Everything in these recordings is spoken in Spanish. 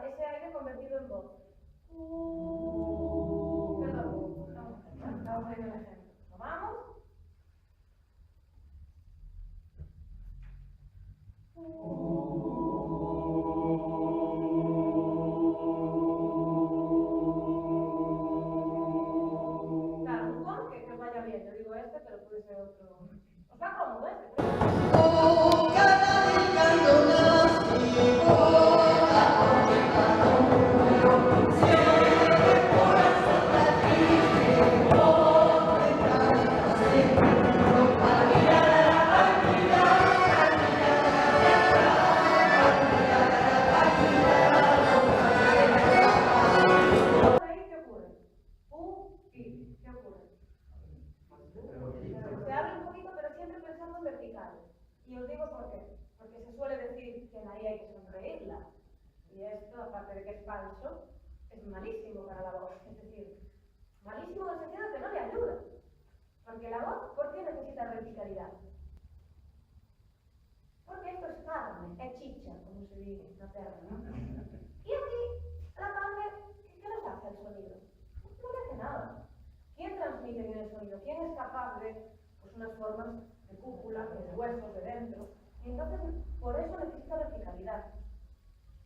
ese aire convertido en voz. Perdón, estamos poniendo el ejemplo. ¿Lo vamos? Claro, un ton que vaya bien. Yo digo este, pero puede ser otro. Os va cómodo este. Se abre un poquito, pero siempre pensando en vertical. Y os digo por qué. Porque se suele decir que en la I hay que sonreírla. Y esto, aparte de que es falso, es malísimo para la voz. Es decir, malísimo en el sentido de que no le ayuda. Porque la voz, ¿por qué necesita verticalidad? Porque esto es carne, es chicha, como se dice en la tierra, ¿no? Y aquí, la carne, ¿qué nos hace el sonido? No le hace nada. ¿Quién transmite bien el sonido? ¿Quién es capaz de unas formas de cúpula, de huesos, de dentro? Y entonces, por eso necesita verticalidad.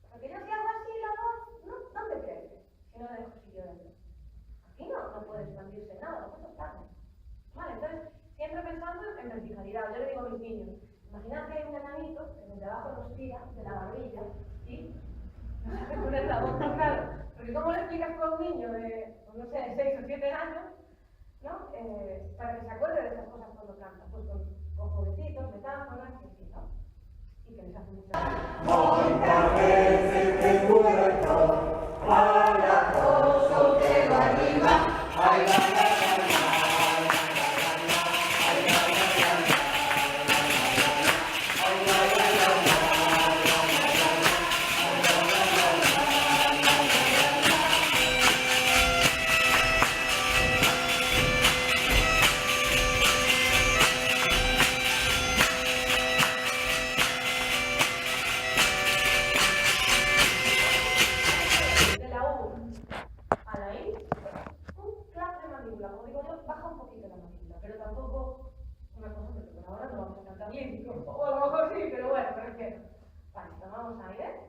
Porque yo si hago así la voz, ¿no? ¿Dónde crece? Si no le dejo sitio dentro. Aquí no puede expandirse nada, no es carne. Vale, entonces, siempre pensando en verticalidad. Yo le digo a mis niños, imaginad que hay un enanito que desde abajo nos tira de la barbilla y nos hace poner la boca, claro. Porque ¿cómo le explicas a un niño de, no sé, 6 o 7 años, ¿no? Para que se acuerde de esas cosas cuando canta? Pues con juguetitos, metáforas, y así, ¿no? Y que les hace mucho o a lo mejor sí, pero bueno, me refiero. Vale, tomamos aire.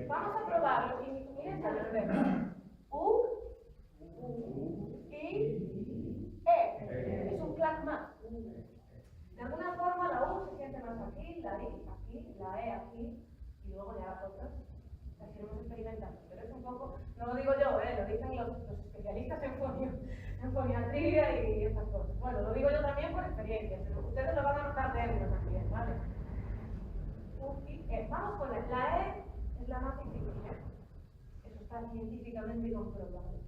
Vamos a probarlo y miren al revés. U, I, E. Es un clac más. De alguna forma la U se siente más aquí, la I aquí, la E aquí, y luego ya las otras. Las iremos experimentando. Pero es un poco, no lo digo yo, lo dicen los especialistas en foniatría y esas cosas. Bueno, lo digo yo también por experiencia, pero ustedes lo van a notar dentro también, ¿vale? U, I, E. Vamos con la E. Es la más difícil. Eso está científicamente comprobado.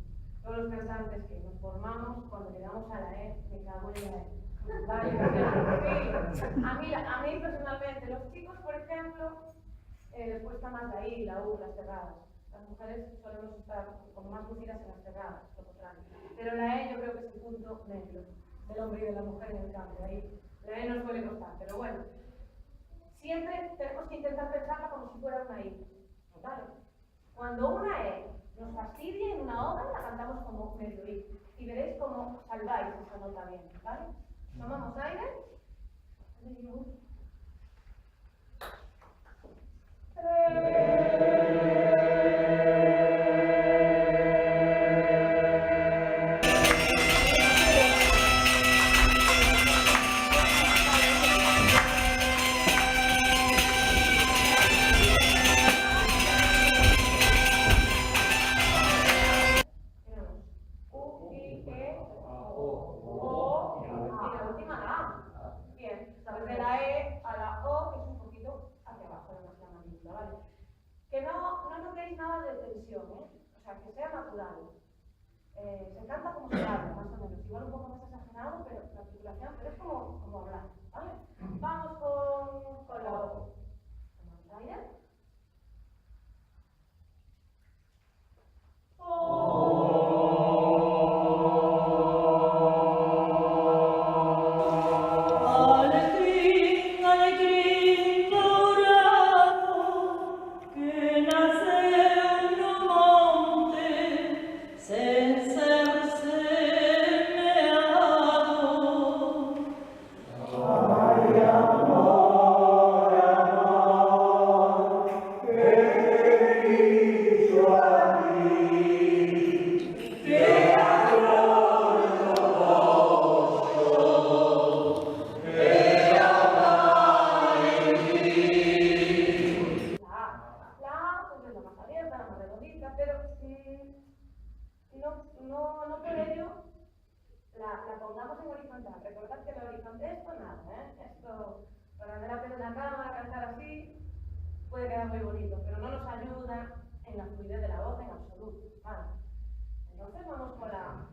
Todos los cantantes que nos formamos, cuando llegamos a la E, me cago en la E. Vale, sí. A mí personalmente, los chicos, por ejemplo, les cuesta más la I, la U, las cerradas. Las mujeres solemos estar como más lucidas en las cerradas, lo contrario. Pero la E yo creo que es el punto medio del hombre y de la mujer en el cambio. Ahí la E nos suele costar, pero bueno. Siempre tenemos que intentar pensarla como si fuera una I. ¿Vale? Cuando una E nos fastidia en una oda, la cantamos como medio I. Y veréis cómo salváis esa nota bien, ¿vale? Tomamos aire. de la E a la O, que es un poquito hacia abajo de la mandíbula, ¿vale? Que no notéis nada de tensión, ¿eh? O sea, que sea natural. Se canta como se habla, más o menos. Igual un poco más exagerado, pero la articulación, pero es como hablar, ¿vale? Vamos con la O. ¿Vamos a ir? No por ello la pongamos en horizontal. Recordad que el horizonte esto nada, esto para ver a pie de una cámara, cantar así, puede quedar muy bonito, pero no nos ayuda en la fluidez de la voz en absoluto. Vale. Entonces vamos con la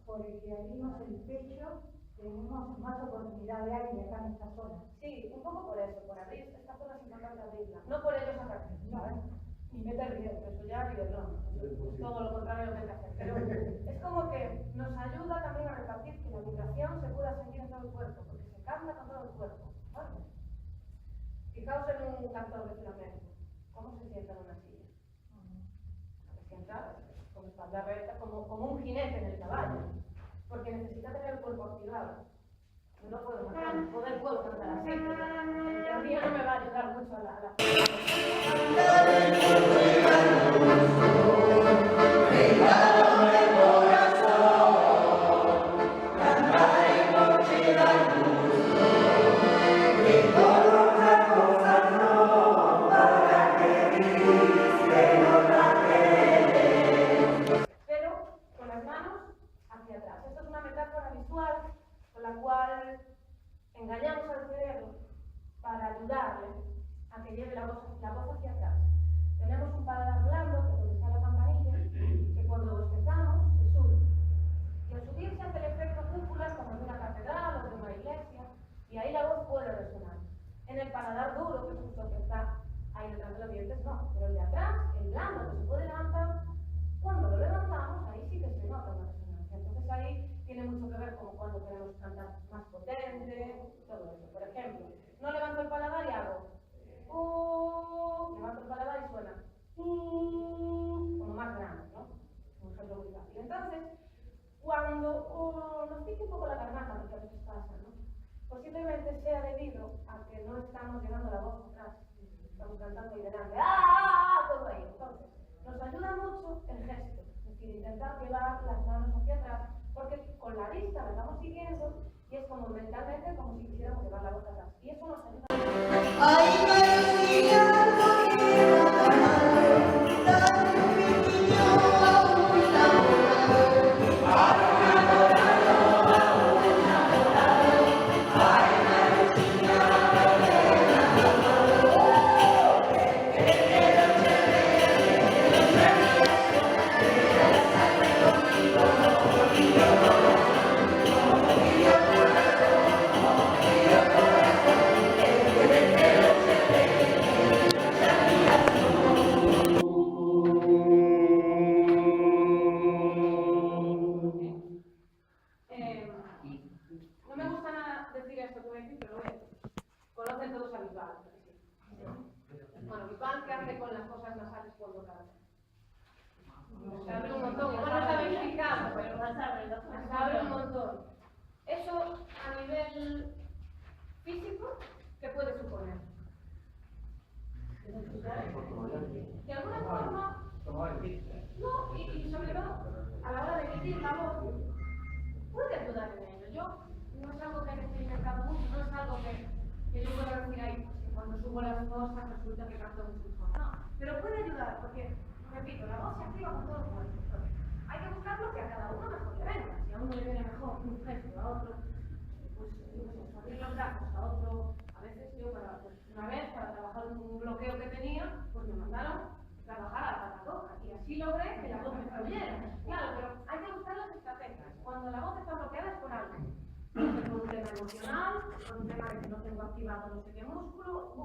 porque abrimos el pecho, tenemos más oportunidad de aire acá en esta zona. Sí, un poco por eso, por abrir esta zona es importante abrirla. No por ello sacar, ¿sabes? Ni meter miedo, eso ya digo, no, es todo lo contrario de lo que hay que hacer. Pero es como que nos ayuda también a repartir que la vibración se pueda sentir en todo el cuerpo, porque se canta con todo el cuerpo, ¿vale? Fijaos en un cantor de flamenco, ¿cómo se sienta en una silla? Se sienta con espalda recta, como un jinete en el caballo, porque necesita tener el cuerpo activado. Yo no puedo cantar, puedo cantar así, pero en teoría no me va a ayudar mucho a la engañamos al cerebro para ayudarle a que lleve la voz hacia atrás. Tenemos un paladar blando, que es donde está la campanilla, que cuando bostezamos se sube. Y al subir se hace el efecto cúpula como en una catedral o de una iglesia, y ahí la voz puede resonar. En el paladar duro, que es justo el que está ahí detrás de los dientes, no. Pero el de atrás, el blando, que se puede levantar, cuando lo levantamos, ahí sí que se nota una resonancia. Entonces ahí tiene mucho que ver con cuando queremos cantar más potente, todo eso. Por ejemplo, no levanto el paladar y hago levanto el paladar y suena como más grande, ¿no? Un ejemplo muy fácil. Entonces, cuando nos pique un poco la garganta, porque a veces pasa, ¿no? Posiblemente sea debido a que no estamos llevando la voz atrás, estamos cantando ahí delante, todo ahí. Entonces, nos ayuda mucho el gesto, es decir, intentar llevar las manos hacia atrás, porque con la vista la estamos siguiendo y es como mentalmente como si quisiéramos llevar la voz atrás. Y eso nos ayuda. se abre un montón. Eso a nivel físico, ¿qué puede suponer? De alguna forma, no, y sobre todo, a la hora de emitir la voz, puede ayudar en ello. Yo no es algo que haya experimentado mucho, no es algo que yo pueda decir ahí, pues que cuando subo las cosas resulta que canto mucho mejor. No, pero puede ayudar, porque, repito, la voz se activa con todo el cuerpo. Entonces, hay que buscar lo que a cada uno mejor le venga. Si a uno le viene mejor un gesto, a otro, pues, yo qué sé, abrir los brazos, a otro, a veces yo una vez para trabajar un bloqueo que tenía, pues me mandaron trabajar a la patacoja y así logré que la voz me fluyera. Claro, pero hay que buscar las estrategias. Cuando la voz está bloqueada es por algo. Por un tema emocional, por un tema de que no tengo activado no sé qué músculo.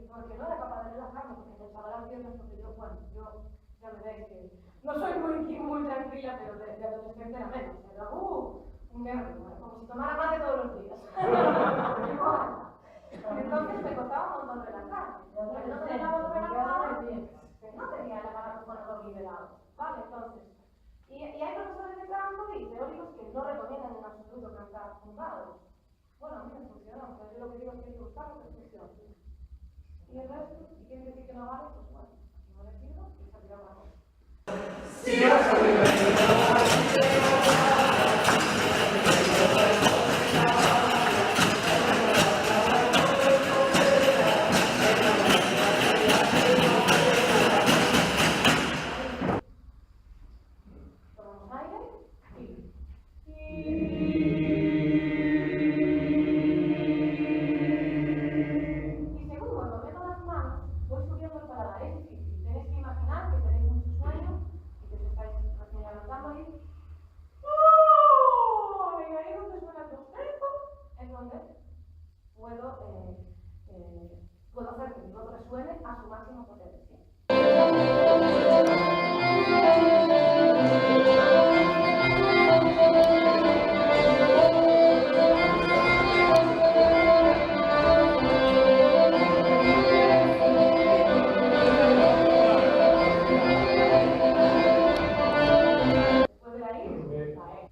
Porque no era capaz de relajarme, porque me echaba las piernas, porque yo, bueno, yo ya me veis que no soy muy tranquila, pero de adolescente era menos. Era un nervio, ¿no? Como si tomara mate todos los días. Entonces me costaba un montón relajarme. Porque no tenía la voz relajada, no tenía el aparato fonador liberado. ¿Vale? Entonces, y hay profesores de canto y teóricos que no recomiendan en absoluto cantar fundados. Bueno, a mí me funcionó, pero yo lo que digo es que hay que buscar lo que funciona. Y el resto, si quieren decir que no vale, pues bueno, si no les digo, que salirá una cosa. Tomamos aire y según cuando meto las manos, voy subiendo el paladar. Es difícil. Tenéis que imaginar que tenéis mucho sueño y que te estáis recién levantando y ahí donde suenan los tempos es donde puedo hacer que mi voz resuene a su máximo potencia. Después de la I, la E.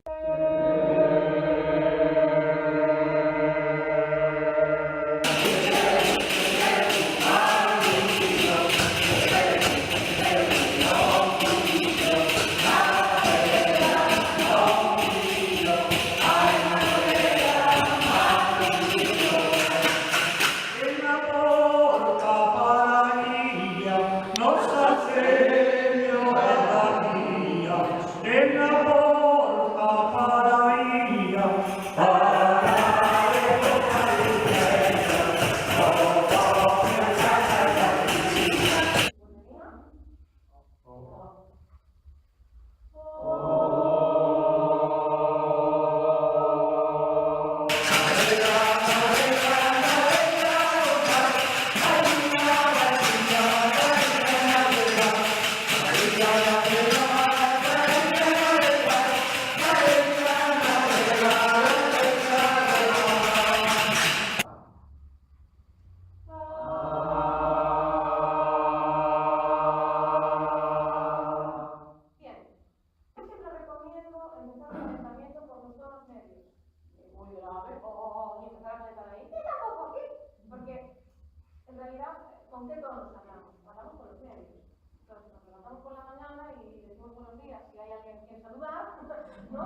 ¿Con qué tonos hablamos? Hablamos con los medios. Entonces nos levantamos por la mañana y decimos buenos días si hay alguien que saludar, ¿no?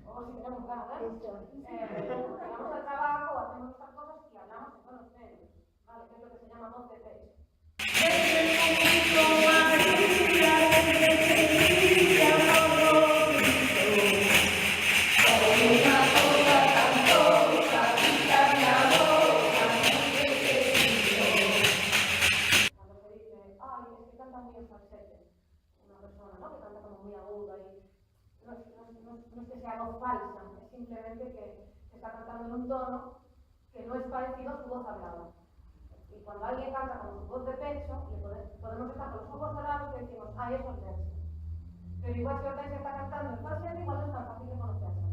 O si tenemos ganas, llegamos al trabajo, hacemos estas cosas y hablamos con los medios, ¿vale? Que es lo que se llama voz de pecho. No es que sea voz falsa, es simplemente que está cantando en un tono que no es parecido a su voz hablada. Y cuando alguien canta con su voz de pecho, podemos estar con los ojos cerrados y decimos, ah, eso es tensión. Pero igual si Hortensia está cantando en falsete, igual no es tan fácil de conocerlo.